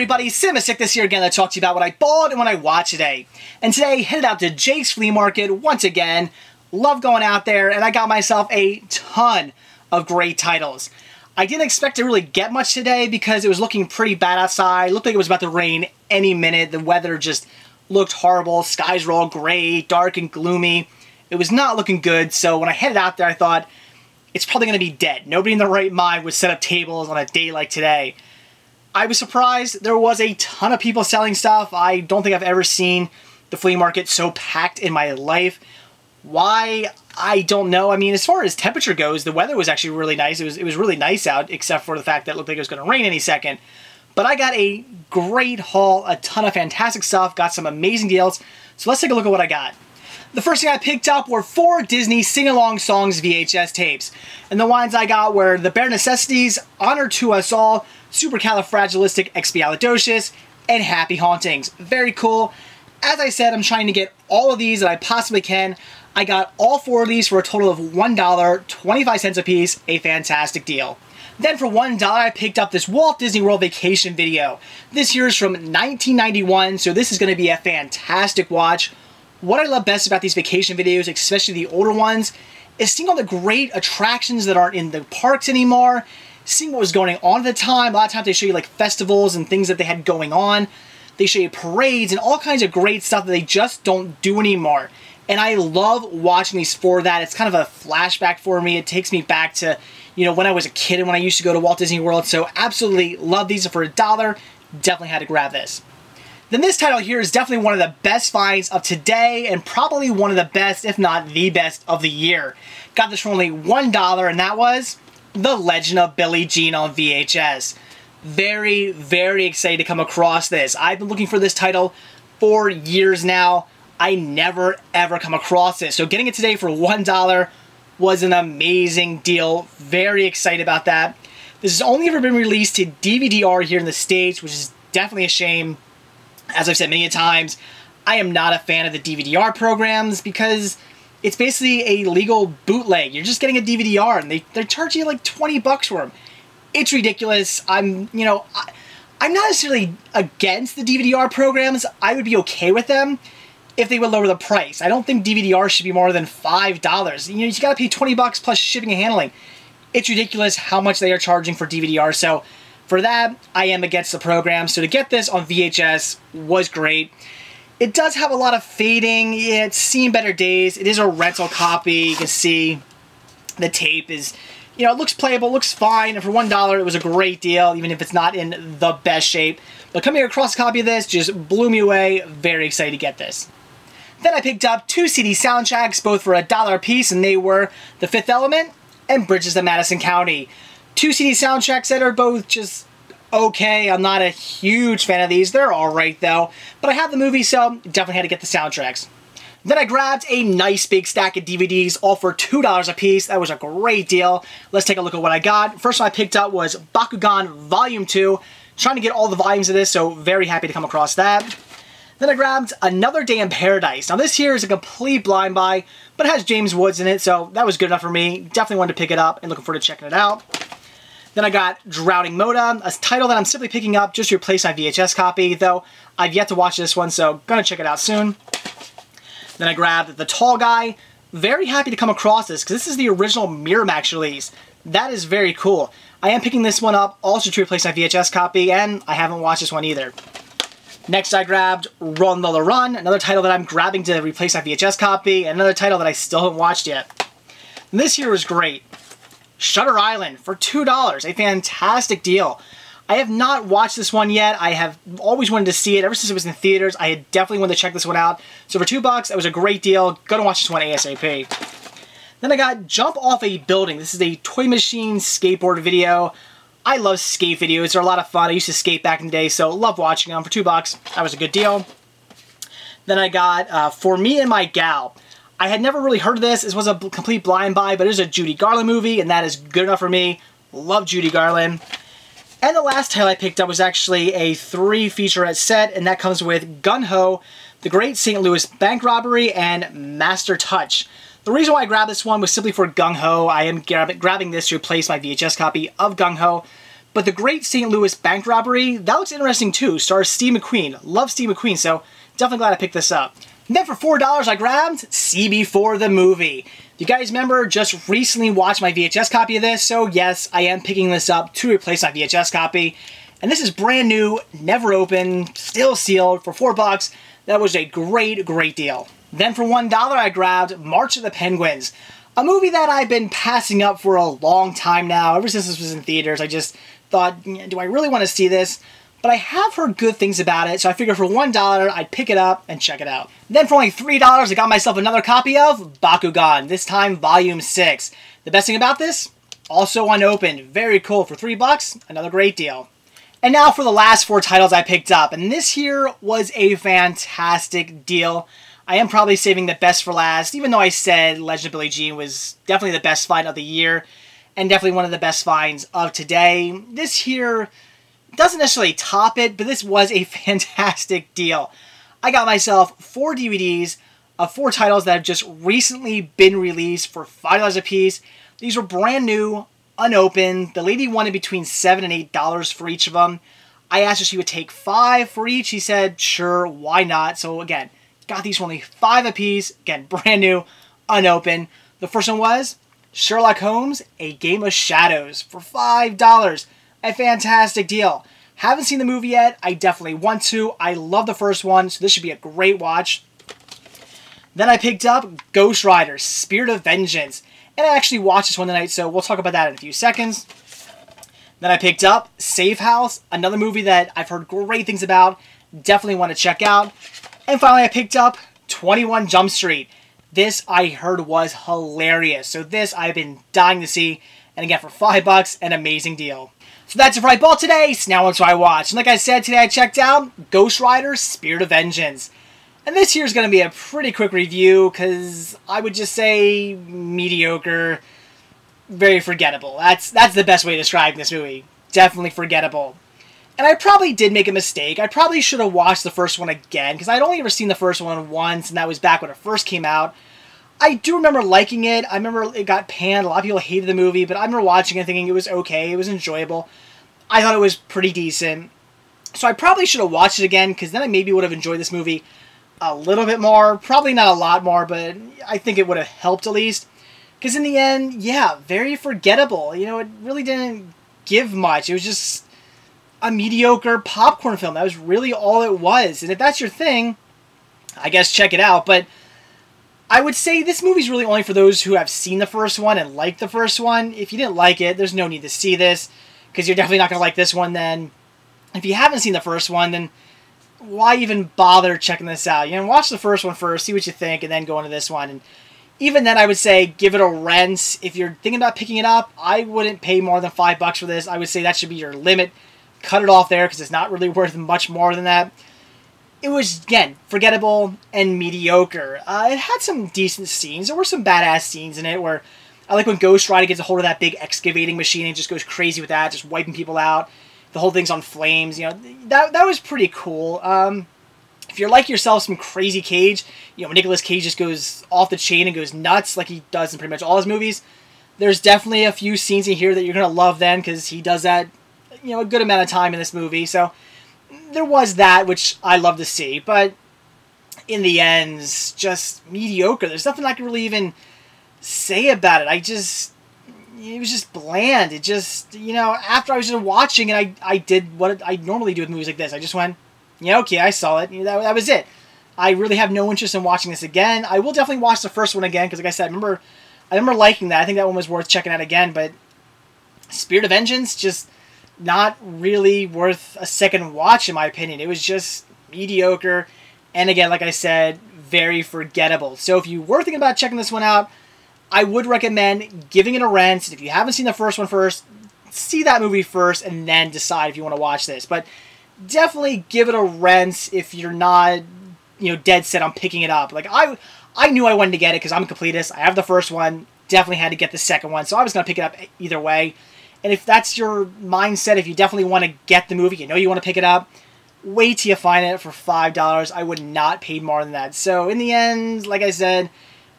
everybody, Sick this here again to talk to you about what I bought and what I watched today. And today, headed out to Jake's Flea Market once again. Love going out there, and I got myself a ton of great titles. I didn't expect to really get much today because it was looking pretty bad outside. It looked like it was about to rain any minute. The weather just looked horrible. Skies were all gray, dark and gloomy. It was not looking good, so when I headed out there, I thought, it's probably going to be dead. Nobody in their right mind would set up tables on a day like today. I was surprised. There was a ton of people selling stuff. I don't think I've ever seen the flea market so packed in my life. Why? I don't know. I mean, as far as temperature goes, the weather was actually really nice. It was really nice out, except for the fact that it looked like it was going to rain any second. But I got a great haul, a ton of fantastic stuff, got some amazing deals. So let's take a look at what I got. The first thing I picked up were 4 Disney Sing-Along Songs VHS tapes. And the ones I got were The Bare Necessities, Honor to Us All, Supercalifragilisticexpialidocious, and Happy Hauntings. Very cool. As I said, I'm trying to get all of these that I possibly can. I got all 4 of these for a total of $1.25 a piece, a fantastic deal. Then for $1, I picked up this Walt Disney World Vacation video. This year is from 1991, so this is going to be a fantastic watch. What I love best about these vacation videos, especially the older ones, is seeing all the great attractions that aren't in the parks anymore, seeing what was going on at the time. A lot of times they show you like festivals and things that they had going on. They show you parades and all kinds of great stuff that they just don't do anymore. And I love watching these for that. It's kind of a flashback for me. It takes me back to, you know, when I was a kid and when I used to go to Walt Disney World. So absolutely love these. For $1, definitely had to grab this. Then this title here is definitely one of the best finds of today and probably one of the best, if not the best, of the year. Got this for only $1, and that was The Legend of Billie Jean on VHS. Very, very excited to come across this. I've been looking for this title for years now. I never, ever come across it. So getting it today for $1 was an amazing deal. Very excited about that. This has only ever been released to DVD-R here in the States, which is definitely a shame. As I've said many times, I am not a fan of the DVD-R programs because it's basically a legal bootleg. You're just getting a DVD-R and they're charging you like 20 bucks for them. It's ridiculous. I'm not necessarily against the DVD-R programs. I would be okay with them if they would lower the price. I don't think DVD-R should be more than $5. You know, you gotta pay 20 bucks plus shipping and handling. It's ridiculous how much they are charging for DVD-R. So for that, I am against the program. So to get this on VHS was great. It does have a lot of fading. It's seen better days. It is a rental copy. You can see the tape is, you know, it looks playable, looks fine. And for $1, it was a great deal, even if it's not in the best shape. But coming across a copy of this just blew me away. Very excited to get this. Then I picked up 2 CD soundtracks, both for $1 a piece, and they were The Fifth Element and Bridges of Madison County. 2 CD soundtracks that are both just okay. I'm not a huge fan of these. They're alright though. But I have the movie, so definitely had to get the soundtracks. Then I grabbed a nice big stack of DVDs, all for $2 a piece. That was a great deal. Let's take a look at what I got. First one I picked up was Bakugan Volume 2. Trying to get all the volumes of this, so very happy to come across that. Then I grabbed Another Day in Paradise. Now this here is a complete blind buy, but it has James Woods in it, so that was good enough for me. Definitely wanted to pick it up and looking forward to checking it out. Then I got Drowning Moda, a title that I'm simply picking up just to replace my VHS copy, though I've yet to watch this one, so gonna check it out soon. Then I grabbed The Tall Guy. Very happy to come across this, because this is the original Miramax release. That is very cool. I am picking this one up also to replace my VHS copy, and I haven't watched this one either. Next I grabbed Run Lola Run, another title that I'm grabbing to replace my VHS copy, and another title that I still haven't watched yet. And this here was great. Shutter Island for $2, a fantastic deal. I have not watched this one yet. I have always wanted to see it ever since it was in theaters. I had definitely wanted to check this one out. So for $2, that was a great deal. Gonna watch this one ASAP. Then I got Jump Off a Building. This is a Toy Machine skateboard video. I love skate videos. They're a lot of fun. I used to skate back in the day, so love watching them. For $2, that was a good deal. Then I got For Me and My Gal. I had never really heard of this. This was a complete blind buy, but it is a Judy Garland movie, and that is good enough for me. Love Judy Garland. And the last title I picked up was actually a 3 featurette set, and that comes with Gung Ho, The Great St. Louis Bank Robbery, and Master Touch. The reason why I grabbed this one was simply for Gung Ho. I am grabbing this to replace my VHS copy of Gung Ho. But the Great St. Louis Bank Robbery, that looks interesting too. Stars Steve McQueen. Love Steve McQueen, so definitely glad I picked this up. And then for $4 I grabbed CB4 the movie. You guys remember, just recently watched my VHS copy of this, so yes, I am picking this up to replace my VHS copy. And this is brand new, never opened, still sealed, for $4. That was a great, great deal. Then for $1 I grabbed March of the Penguins. A movie that I've been passing up for a long time now. Ever since this was in theaters, I just thought, do I really want to see this? But I have heard good things about it, so I figured for $1 I'd pick it up and check it out. Then for only $3 I got myself another copy of Bakugan, this time Volume 6. The best thing about this? Also unopened. Very cool. For $3, another great deal. And now for the last 4 titles I picked up, and this here was a fantastic deal. I am probably saving the best for last, even though I said Legend of Billie Jean was definitely the best find of the year, and definitely one of the best finds of today. This here doesn't necessarily top it, but this was a fantastic deal. I got myself 4 DVDs of 4 titles that have just recently been released for $5 a piece. These were brand new, unopened. The lady wanted between $7 and $8 for each of them. I asked her if she would take 5 for each. She said, sure, why not? So again, got these for only $5 a piece. Again, brand new, unopened. The first one was Sherlock Holmes, A Game of Shadows for $5. A fantastic deal. Haven't seen the movie yet. I definitely want to. I love the first one, so this should be a great watch. Then I picked up Ghost Rider, Spirit of Vengeance. And I actually watched this one tonight, so we'll talk about that in a few seconds. Then I picked up Safe House, another movie that I've heard great things about. Definitely want to check out. And finally I picked up 21 Jump Street. This I heard was hilarious. So this I've been dying to see. And again, for $5, an amazing deal. So that's it for my ball today. So now on to I watch. And like I said, today I checked out Ghost Rider, Spirit of Vengeance. And this here is going to be a pretty quick review because I would just say mediocre, very forgettable. That's the best way to describe this movie. Definitely forgettable. And I probably did make a mistake. I probably should have watched the first one again because I'd only ever seen the first one once, and that was back when it first came out. I do remember liking it. I remember it got panned. A lot of people hated the movie, but I remember watching it thinking it was okay. It was enjoyable. I thought it was pretty decent. So I probably should have watched it again because then I maybe would have enjoyed this movie a little bit more. Probably not a lot more, but I think it would have helped at least. Because in the end, yeah, very forgettable. You know, it really didn't give much. It was just a mediocre popcorn film. That was really all it was. And if that's your thing, I guess check it out. But I would say this movie's really only for those who have seen the first one and like the first one. If you didn't like it, there's no need to see this because you're definitely not going to like this one then. If you haven't seen the first one, then why even bother checking this out? You know, watch the first one first, see what you think, and then go into this one. And even then, I would say give it a rent. If you're thinking about picking it up, I wouldn't pay more than $5 for this. I would say that should be your limit. Cut it off there because it's not really worth much more than that. It was, again, forgettable and mediocre. It had some decent scenes. There were some badass scenes in it where I like when Ghost Rider gets a hold of that big excavating machine and just goes crazy with that, just wiping people out. The whole thing's on flames. You know, that was pretty cool. If you're like yourself, some crazy Cage, you know, when Nicolas Cage just goes off the chain and goes nuts like he does in pretty much all his movies, there's definitely a few scenes in here that you're going to love then because he does that, you know, a good amount of time in this movie. So there was that, which I love to see, but in the end, just mediocre. There's nothing I can really even say about it. It was just bland. It just, you know, after I was just watching it, I did what I normally do with movies like this. I just went, yeah, okay, I saw it. You know, that was it. I really have no interest in watching this again. I will definitely watch the first one again, because like I said, I remember liking that. I think that one was worth checking out again, but Spirit of Vengeance, just not really worth a second watch, in my opinion. It was just mediocre, and again, like I said, very forgettable. So if you were thinking about checking this one out, I would recommend giving it a rent. If you haven't seen the first one first, see that movie first, and then decide if you want to watch this. But definitely give it a rent if you're not, you know, dead set on picking it up. Like, I knew I wanted to get it because I'm a completist. I have the first one. Definitely had to get the second one, so I was going to pick it up either way. And if that's your mindset, if you definitely want to get the movie, you know you want to pick it up, wait till you find it for $5. I would not pay more than that. So in the end, like I said,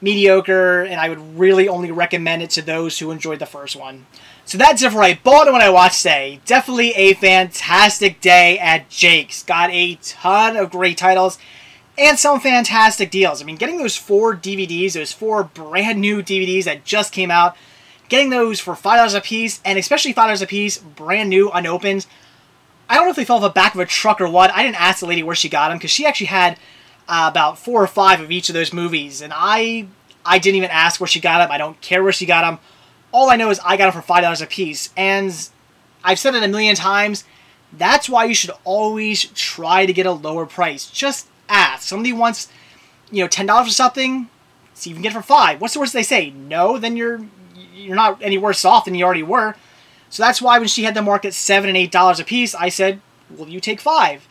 mediocre, and I would really only recommend it to those who enjoyed the first one. So that's it for what I bought and what I watched today. Definitely a fantastic day at Jake's. Got a ton of great titles and some fantastic deals. I mean, getting those 4 DVDs, those 4 brand new DVDs that just came out, getting those for $5 a piece, and especially $5 a piece, brand new, unopened. I don't know if they fell off the back of a truck or what. I didn't ask the lady where she got them, because she actually had about 4 or 5 of each of those movies, and I didn't even ask where she got them. I don't care where she got them. All I know is I got them for $5 a piece, and I've said it a million times, that's why you should always try to get a lower price. Just ask. Somebody wants, $10 for something, see if you can get it for $5. What's the worst they say? No, then you're not any worse off than you already were. So that's why when she had them marked at $7 and $8 a piece, I said, will you take 5?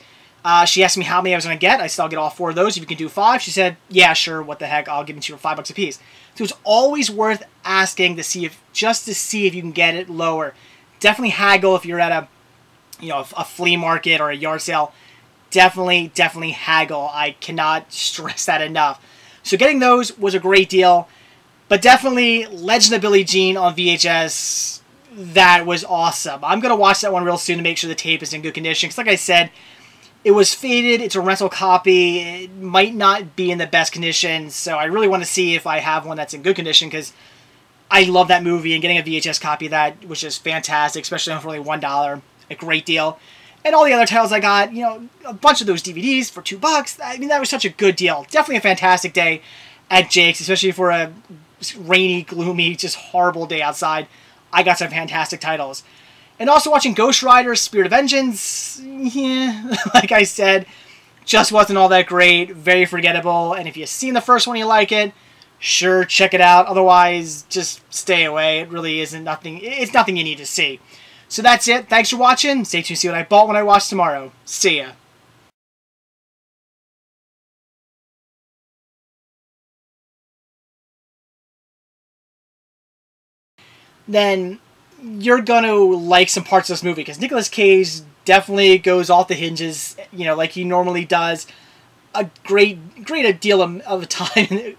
She asked me how many I was going to get. I said, I'll get all 4 of those if you can do 5. She said, yeah, sure, what the heck, I'll give them to you for $5 a piece. So it's always worth asking to see if you can get it lower. Definitely haggle if you're at a flea market or a yard sale. Definitely haggle. I cannot stress that enough. So getting those was a great deal. But definitely Legend of Billie Jean on VHS, that was awesome. I'm going to watch that one real soon to make sure the tape is in good condition. Because like I said, it was faded. It's a rental copy. It might not be in the best condition. So I really want to see if I have one that's in good condition, because I love that movie, and getting a VHS copy of that was just fantastic, especially for only $1. A great deal. And all the other titles I got, a bunch of those DVDs for $2. I mean, that was such a good deal. Definitely a fantastic day at Jake's, especially for a rainy, gloomy, just horrible day outside. I got some fantastic titles. And also watching Ghost Rider, Spirit of Vengeance, yeah, like I said, just wasn't all that great, very forgettable, and if you've seen the first one and you like it, sure, check it out. Otherwise, just stay away. It really isn't nothing, it's nothing you need to see. So that's it. Thanks for watching. Stay tuned to see what I bought when I watch tomorrow. See ya. Then you're going to like some parts of this movie, because Nicolas Cage definitely goes off the hinges, like he normally does. A great deal of time